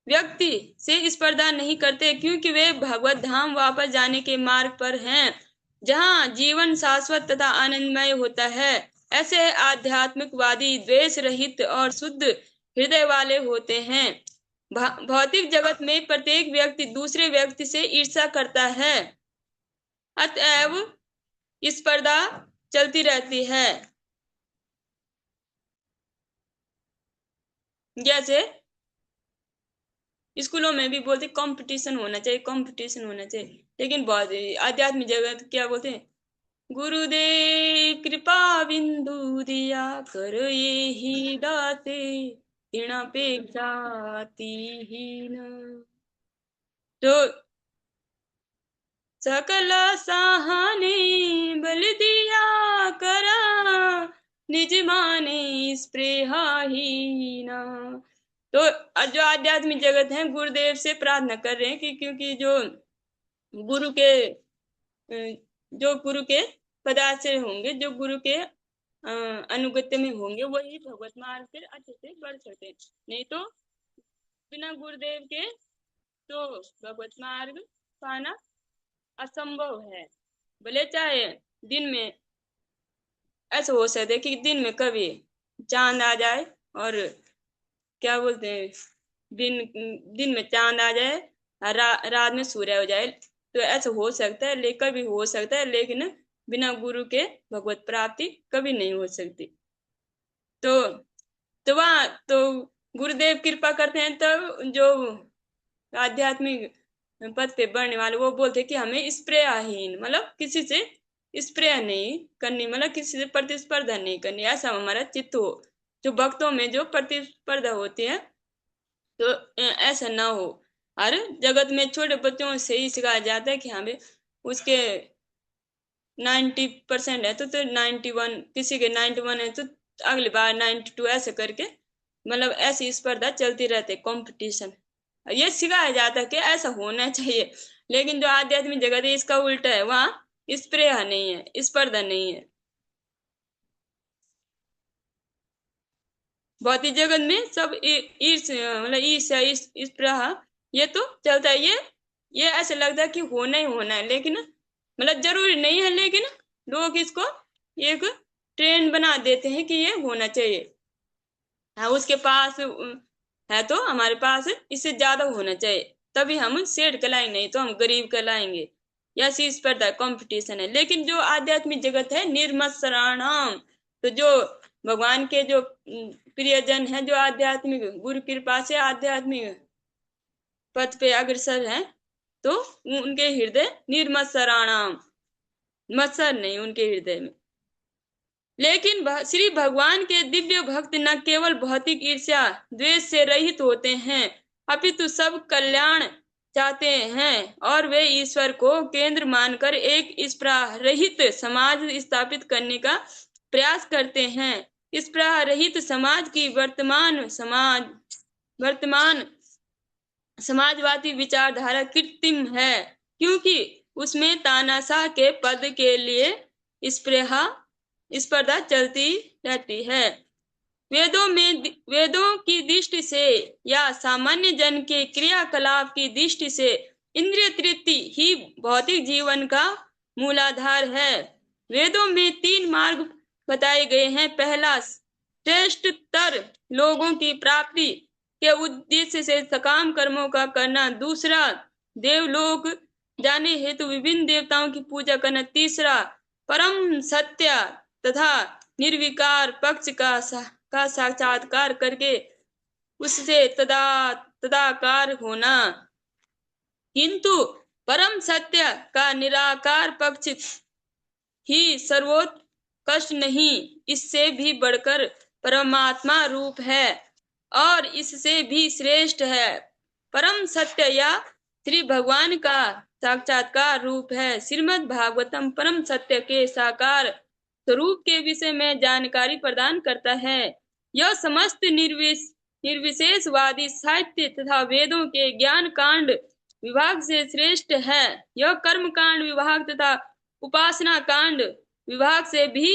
व्यक्ति से स्पर्धा नहीं करते, क्योंकि वे भगवत धाम वापस जाने के मार्ग पर हैं, जहाँ जीवन शाश्वत तथा आनंदमय होता है। ऐसे आध्यात्मिकवादी द्वेष रहित और शुद्ध हृदय वाले होते हैं। भौतिक जगत में प्रत्येक व्यक्ति दूसरे व्यक्ति से ईर्ष्या करता है, अतएव स्पर्धा चलती रहती है। जैसे स्कूलों में भी बोलते कंपटीशन होना चाहिए, कंपटीशन होना चाहिए। लेकिन बहुत आध्यात्मिक जगत क्या बोलते हैं, गुरुदेव कृपा बिंदु दिया करो ये ही दाते हीन। तो सकल सहाने बल दिया करा, निज माने स्पृहा हीना। तो जो आध्यात्मिक जगत है गुरुदेव से प्रार्थना कर रहे हैं कि क्योंकि जो गुरु के जो गुरु के पदार्थ से होंगे, जो गुरु के अनुगत्य में होंगे, वही भगवत मार्ग से अच्छे से बढ़ सकते हैं। नहीं तो बिना गुरुदेव के तो भगवत मार्ग पाना असंभव है। भले चाहे दिन में ऐसा हो सकता है कि दिन में कभी चांद आ जाए और क्या बोलते हैं, दिन दिन में चांद आ जाए, रात में सूर्य हो जाए, तो ऐसा हो सकता है, लेकिन कभी हो सकता है, लेकिन बिना गुरु के भगवत प्राप्ति कभी नहीं हो सकती। तो वहाँ तो गुरुदेव कृपा करते हैं, तो जो आध्यात्मिक पद पे बढ़ने वाले वो बोलते हैं कि हमें स्प्रेयाहीन, मतलब किसी से स्प्रेया नहीं करनी, मतलब किसी से प्रतिस्पर्धा नहीं करनी, ऐसा हमारा चित्त हो। जो भक्तों में जो प्रतिस्पर्धा होती है तो ऐसा ना हो। हर जगत में छोटे बच्चों से ही सिखाया जाता है कि हमें उसके 90% है तो 91, किसी के 91 है तो अगली बार 92, ऐसे करके मतलब ऐसी स्पर्धा चलती रहती है, कंपटीशन। ये सिखाया जाता है कि ऐसा होना चाहिए, लेकिन जो आध्यात्मिक जगत है इसका उल्टा है, वहाँ स्प्रेहा नहीं है, स्पर्धा नहीं है। भौतिक जगत में सब मतलब ईर्ष्या स्पृहा ये तो चलता है। ये ऐसे लगता है कि होना ही होना है, लेकिन मतलब जरूरी नहीं है, लेकिन लोग इसको एक ट्रेंड बना देते हैं कि ये होना चाहिए। हाँ, उसके पास है तो हमारे पास इससे ज्यादा होना चाहिए, तभी हम सेठ कहलाएंगे, नहीं तो हम गरीब कहलाएंगे। यह सी स्पर्धा कंपटीशन है। लेकिन जो आध्यात्मिक जगत है निर्मत्सराणाम, तो जो भगवान के जो प्रियजन है, जो आध्यात्मिक गुरु कृपा से आध्यात्मिक पथ पे अग्रसर है, तो उनके हृदय निर्मत्सराणाम, मत्सर नहीं उनके हृदय में। लेकिन श्री भगवान के दिव्य भक्त न केवल भौतिक ईर्ष्या द्वेष से रहित होते हैं, अपितु सब कल्याण चाहते हैं, और वे ईश्वर को केंद्र मानकर एक स्पृहा रहित समाज स्थापित करने का प्रयास करते हैं। स्पृहा रहित समाज की वर्तमान समाजवादी विचारधारा कृत्रिम है, क्योंकि उसमें तानाशाह के पद के लिए स्पर्धा चलती रहती है। वेदों की दृष्टि से या सामान्य जन के क्रियाकलाप की दृष्टि से इंद्रिय तृप्ति ही भौतिक जीवन का मूलाधार है। वेदों में 3 मार्ग बताए गए हैं। पहला, श्रेष्ठतर लोगों की प्राप्ति के उद्देश्य से सकाम कर्मों का करना। दूसरा, देवलोक जाने हेतु विभिन्न देवताओं की पूजा करना। तीसरा, परम सत्य तथा निर्विकार पक्ष का साक्षात्कार करके उससे तदाकार होना। किंतु परम सत्य का निराकार पक्ष ही सर्वोत्कृष्ट नहीं, इससे भी बढ़कर परमात्मा रूप है और इससे भी श्रेष्ठ है। परम सत्य या श्री भगवान का साक्षात्कार रूप है। श्रीमद् भागवतम परम सत्य के साकार स्वरूप के विषय में जानकारी प्रदान करता है। यह समस्त निर्विशेषवादी साहित्य तथा वेदों के ज्ञान कांड विभाग से श्रेष्ठ है। यह कर्म कांड विभाग तथा उपासना कांड विभाग से भी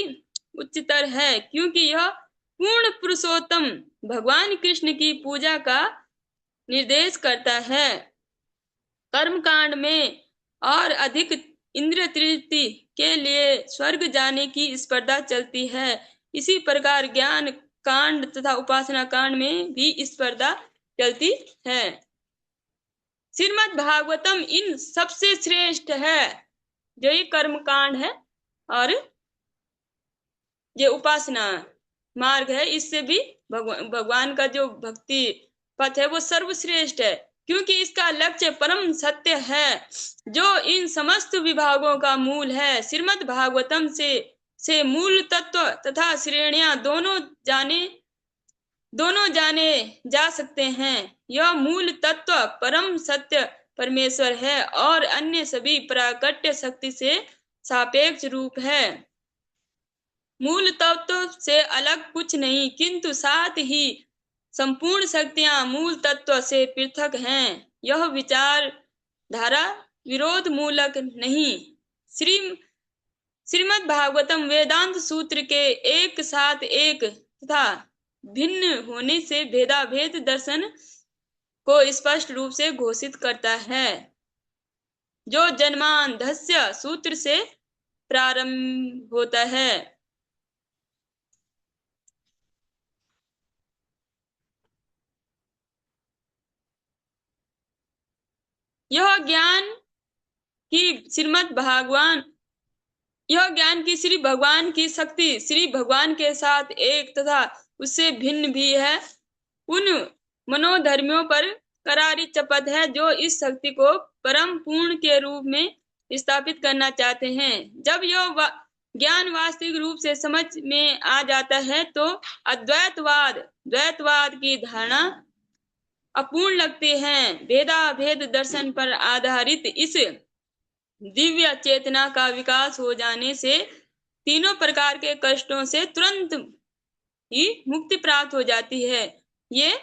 उच्चतर है, क्योंकि यह पूर्ण पुरुषोत्तम भगवान कृष्ण की पूजा का निर्देश करता है। कर्म कांड में और अधिक इंद्रिय तृप्ति के लिए स्वर्ग जाने की स्पर्धा चलती है। इसी प्रकार ज्ञान कांड तथा उपासना कांड में भी स्पर्धा चलती है। श्रीमद् भागवतम इन सबसे श्रेष्ठ है। जो ये कर्म कांड है और ये उपासना मार्ग है, इससे भी भगवान का जो भक्ति पथ है वो सर्वश्रेष्ठ है, क्योंकि इसका लक्ष्य परम सत्य है, जो इन समस्त विभागों का मूल है। श्रीमद् भागवतम से मूल तत्व तथा श्रेणियां दोनों जाने जा सकते हैं। यह मूल तत्व परम सत्य परमेश्वर है और अन्य सभी प्राकट्य शक्ति से सापेक्ष रूप है। मूल तत्व से अलग कुछ नहीं, किंतु साथ ही संपूर्ण शक्तियां मूल तत्व से पृथक हैं। यह विचार धारा विरोध मूलक नहीं। श्री श्रीमद् भागवतम वेदांत सूत्र के एक साथ एक तथा भिन्न होने से भेदाभेद दर्शन को स्पष्ट रूप से घोषित करता है, जो जन्मांधस्य सूत्र से प्रारंभ होता है। यह ज्ञान की श्रीमद् भगवान यह ज्ञान की श्री भगवान की शक्ति श्री भगवान के साथ एक तथा उससे भिन्न भी है। उन मनोधर्मियों पर करारी चपत है जो इस शक्ति को परम पूर्ण के रूप में स्थापित करना चाहते हैं। जब यह ज्ञान वास्तविक रूप से समझ में आ जाता है तो द्वैतवाद की धारणा अपूर्ण लगती है। भेदाभेद दर्शन पर आधारित इस दिव्य चेतना का विकास हो जाने से तीनों प्रकार के कष्टों से तुरंत ही मुक्ति प्राप्त हो जाती है। ये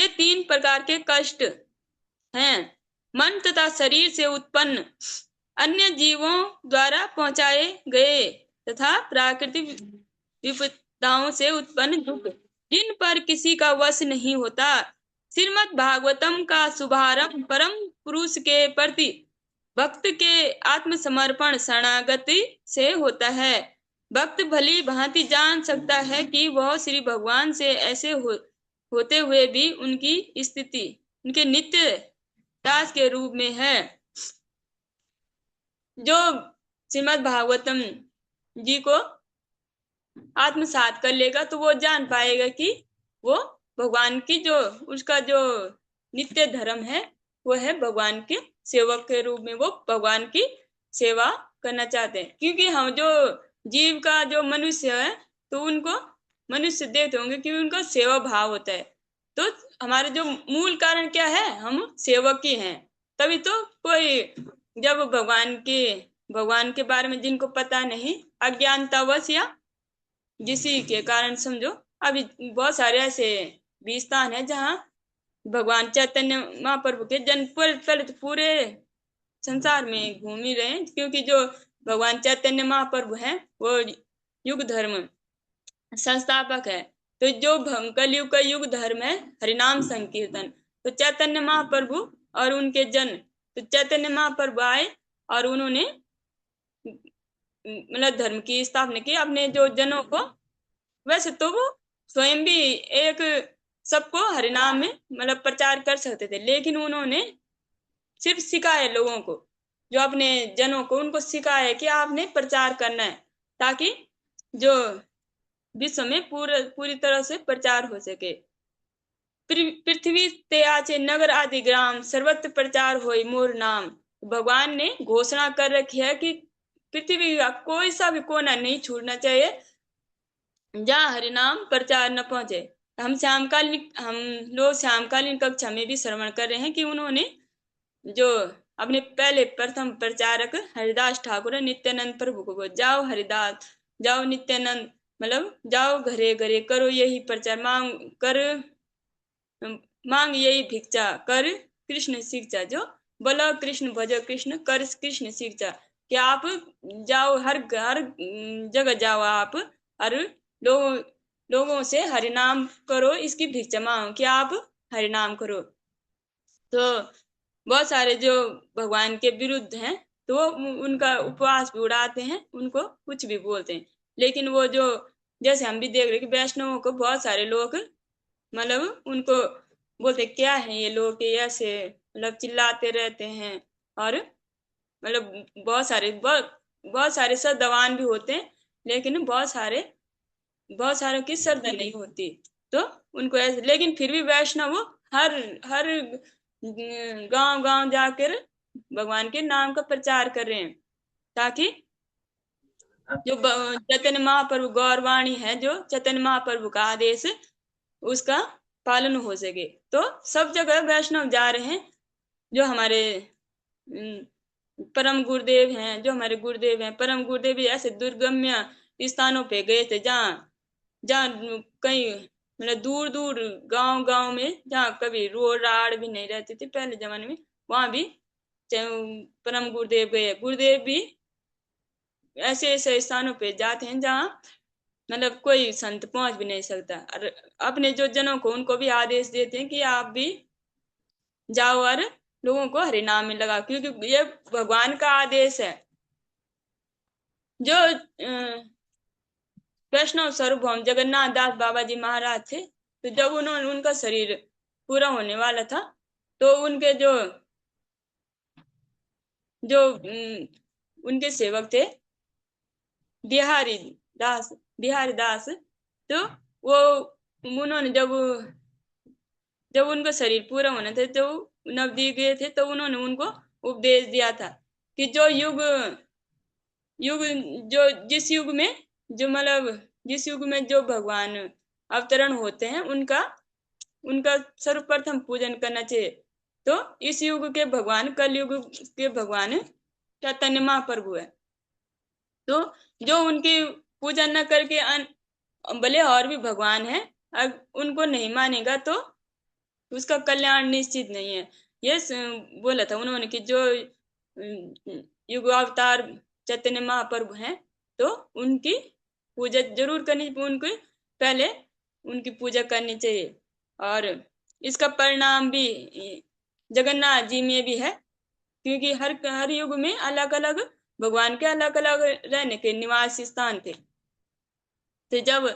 तीन प्रकार के कष्ट हैं: मन तथा शरीर से उत्पन्न, अन्य जीवों द्वारा पहुंचाए गए तथा प्राकृतिक विपदाओं से उत्पन्न दुख, जिन पर किसी का वश नहीं होता। श्रीमद् भागवतम का शुभारंभ परम पुरुष के प्रति भक्त के आत्मसमर्पण शरणागति से होता है। भक्त भली भांति जान सकता है कि वह श्री भगवान से ऐसे होते हुए भी उनकी स्थिति उनके नित्य दास के रूप में है। जो श्रीमद् भागवतम जी को आत्मसात कर लेगा तो वो जान पाएगा कि वो भगवान की जो उसका जो नित्य धर्म है वो है भगवान के सेवक के रूप में वो भगवान की सेवा करना चाहते हैं। क्योंकि हम जो जीव का जो मनुष्य है तो उनको मनुष्य देखते होंगे कि उनका सेवा भाव होता है। तो हमारे जो मूल कारण क्या है, हम सेवक ही हैं। तभी तो कोई जब भगवान के बारे में जिनको पता नहीं, अज्ञानतावश या जिसी के कारण समझो अभी बहुत सारे ऐसे भी स्थान है जहाँ भगवान चैतन्य महाप्रभु के जन्म पर पूरे संसार में घूम ही रहे हैं। क्योंकि जो भगवान चैतन्य महाप्रभु है वो युग धर्म संस्थापक है। तो जो कलयुग का युग धर्म है हरिनाम संकीर्तन, तो चैतन्य महाप्रभु और उनके जन, तो चैतन्य महाप्रभु आए और उन्होंने मतलब धर्म की स्थापना की अपने जो जनों को। वैसे तो वो स्वयं भी एक सबको हरिनाम में मतलब प्रचार कर सकते थे, लेकिन उन्होंने सिर्फ सिखाया लोगों को, जो अपने जनों को उनको सिखाया कि आपने प्रचार करना है ताकि जो विश्व में पूरी तरह से प्रचार हो सके। पृथ्वी ते आचे नगर आदि ग्राम सर्वत्र प्रचार होई मोर नाम। भगवान ने घोषणा कर रखी है कि पृथ्वी का कोई सा भी कोना नहीं छूटना चाहिए जहाँ हरिनाम प्रचार न पहुंचे। हम लोग श्यामकालीन कक्षा में भी श्रवण कर रहे हैं कि उन्होंने जो अपने पहले प्रथम प्रचारक हरिदास ठाकुर नित्यानंद प्रभु को जाओ हरिदास जाओ नित्यानंद, मतलब जाओ घरे घरे करो यही प्रचार, मांग यही भिक्षा कर कृष्ण शिक्षा, जो बोलो कृष्ण भजो कृष्ण कर कृष्ण शिक्षा। कि आप जाओ हर जगह जाओ आप और लोगों से हरिनाम करो, इसकी भिक्षा मांगो कि आप हरिनाम करो। तो बहुत सारे जो भगवान के विरुद्ध हैं तो वो उनका उपवास भी उड़ाते हैं, उनको कुछ भी बोलते हैं। लेकिन वो जो जैसे हम भी देख रहे कि वैष्णवों को बहुत सारे लोग मतलब उनको बोलते क्या है ये लोग ऐसे मतलब चिल्लाते रहते हैं, और मतलब बहुत सारे श्रद्धावान भी होते हैं लेकिन बहुत सारों की श्रद्धा नहीं होती तो उनको ऐसे। लेकिन फिर भी वैष्णव हर गांव गांव जाकर भगवान के नाम का प्रचार कर रहे हैं ताकि जो चैतन्य महाप्रभु गौरवाणी है, जो चैतन्य महाप्रभु का आदेश उसका पालन हो सके। तो सब जगह वैष्णव जा रहे हैं। जो हमारे परम गुरुदेव हैं, जो हमारे गुरुदेव हैं, परम गुरुदेव ऐसे दुर्गम्य स्थानों पे गए थे जहाँ कहीं मतलब दूर दूर गांव गांव में, जहाँ कभी रोड राड भी नहीं रहती थी पहले जमाने में, वहां भी परम गुरुदेव गए। गुरुदेव भी ऐसे ऐसे स्थानों पे जाते हैं जहाँ मतलब कोई संत पहुंच भी नहीं सकता, और अपने जो जनों को उनको भी आदेश देते हैं कि आप भी जाओ और लोगों को हरि नाम में लगाओ, क्योंकि ये भगवान का आदेश है। जो वैष्णव सार्वभौम जगन्नाथ दास बाबा जी महाराज थे, तो जब उन्होंने उनका शरीर पूरा होने वाला था, तो उनके जो जो उनके सेवक थे बिहारी दास, बिहारी दास, तो वो उन्होंने जब उनका शरीर पूरा होना था, तो नवदीप गए थे, तो उन्होंने उनको उपदेश दिया था कि जो युग युग जो जिस युग में जो मतलब जिस युग में जो भगवान अवतरण होते हैं, उनका उनका सर्वप्रथम पूजन करना चाहिए। तो इस युग के भगवान कलयुग के भगवान चैतन्य महाप्रभु है। तो जो उनकी पूजा न करके भले और भी भगवान है, अब उनको नहीं मानेगा तो उसका कल्याण निश्चित नहीं है। ये बोला था उन्होंने कि जो युग अवतार चैतन्य महाप्रभु हैं, तो उनकी पूजा जरूर करनी, उनकी पहले उनकी पूजा करनी चाहिए। और इसका परिणाम भी जगन्नाथ जी में भी है, क्योंकि हर हर युग में अलग अलग भगवान के अलग अलग रहने के निवास स्थान थे। तो जब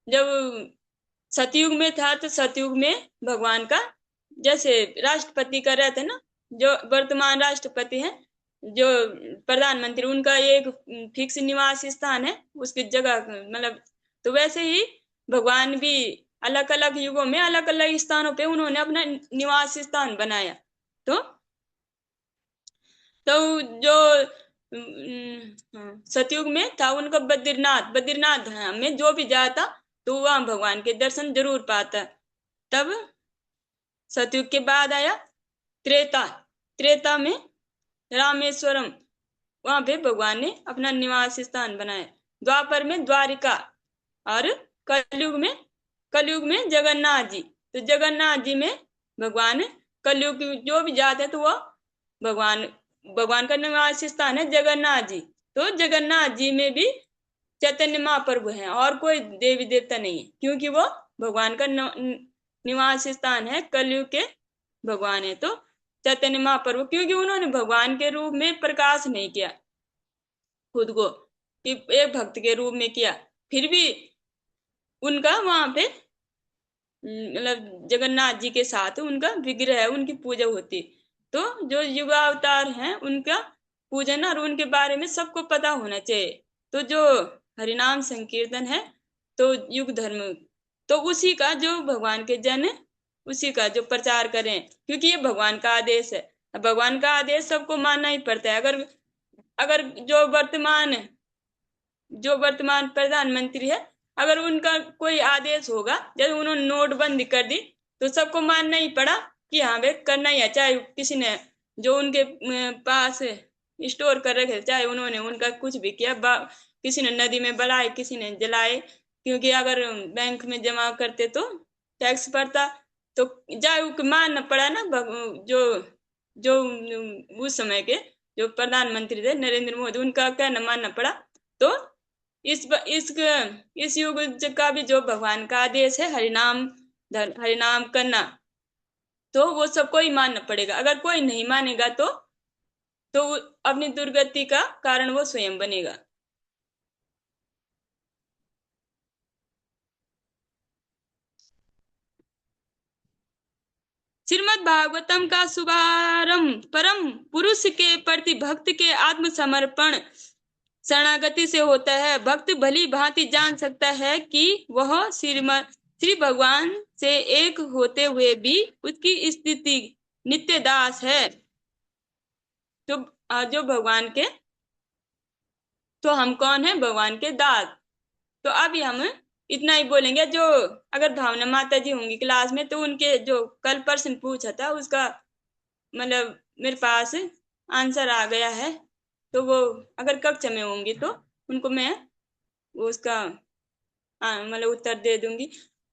जब सतयुग में था, तो सतयुग में भगवान का जैसे राष्ट्रपति का रहता है ना, जो वर्तमान राष्ट्रपति है, जो प्रधानमंत्री, उनका एक फिक्स निवास स्थान है, उसकी जगह मतलब, तो वैसे ही भगवान भी अलग अलग युगों में अलग अलग स्थानों पे उन्होंने अपना निवास स्थान बनाया। तो जो सतयुग में था उनका बद्रीनाथ, बद्रीनाथ धाम में जो भी जाता तो वहां भगवान के दर्शन जरूर पाता। तब सतयुग के बाद आया त्रेता, त्रेता में रामेश्वरम, वहां पे भगवान ने अपना निवास स्थान बनाया। द्वापर में द्वारिका, और कलयुग में जगन्नाथ जी। तो जगन्नाथ जी में भगवान कलयुग की जो भी जात है, तो वो भगवान भगवान का निवास स्थान है जगन्नाथ जी। तो जगन्नाथ जी में भी चैतन्य महाप्रभु हैं, और कोई देवी देवता नहीं है, क्योंकि वो भगवान का निवास स्थान है, कलयुग के भगवान है। तो चैतन्य महाप्रभु, क्योंकि उन्होंने भगवान के रूप में प्रकाश नहीं किया खुद को, कि एक भक्त के रूप में किया, फिर भी उनका वहां पे मतलब जगन्नाथ जी के साथ उनका विग्रह है, उनकी पूजा होती। तो जो युगावतार हैं उनका पूजन और उनके बारे में सबको पता होना चाहिए। तो जो हरिनाम संकीर्तन है, तो युग धर्म, तो उसी का जो भगवान के जन उसी का जो प्रचार करें, क्योंकि ये भगवान का आदेश है। भगवान का आदेश सबको मानना ही पड़ता है। अगर अगर जो वर्तमान प्रधानमंत्री है, अगर उनका कोई आदेश होगा, जैसे उन्होंने नोटबंदी कर दी, तो सबको मानना ही पड़ा कि हाँ भाई करना ही है, चाहे किसी ने जो उनके पास स्टोर कर रखे, चाहे उन्होंने उनका कुछ भी किया, किसी ने नदी में बलाए, किसी ने जलाए, क्योंकि अगर बैंक में जमा करते तो टैक्स पड़ता, तो जाए मानना पड़ा ना। जो जो उस समय के जो प्रधानमंत्री थे नरेंद्र मोदी, उनका कहना मानना पड़ा। तो इस इस इस युग का भी जो भगवान का आदेश है हरिनाम, हरिनाम करना, तो वो सबको ही मानना पड़ेगा। अगर कोई नहीं मानेगा तो अपनी दुर्गति का कारण वो स्वयं बनेगा। श्रीमद् भागवतम का शुभारंभ परम पुरुष के प्रति भक्त के आत्मसमर्पण शरणागति से होता है। भक्त भली भांति जान सकता है कि वह श्री भगवान से एक होते हुए भी उसकी स्थिति नित्य दास है। जो भगवान के, तो हम कौन है? भगवान के दास। तो अभी हम इतना ही बोलेंगे। जो अगर भावना माता जी होंगी क्लास में, तो उनके जो कल प्रश्न पूछा था उसका मतलब मेरे पास आंसर आ गया है, तो वो अगर कक्षा में होंगी तो उनको मैं वो उसका मतलब उत्तर दे दूंगी।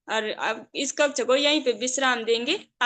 और अब इस कक्ष को यहीं पे विश्राम देंगे।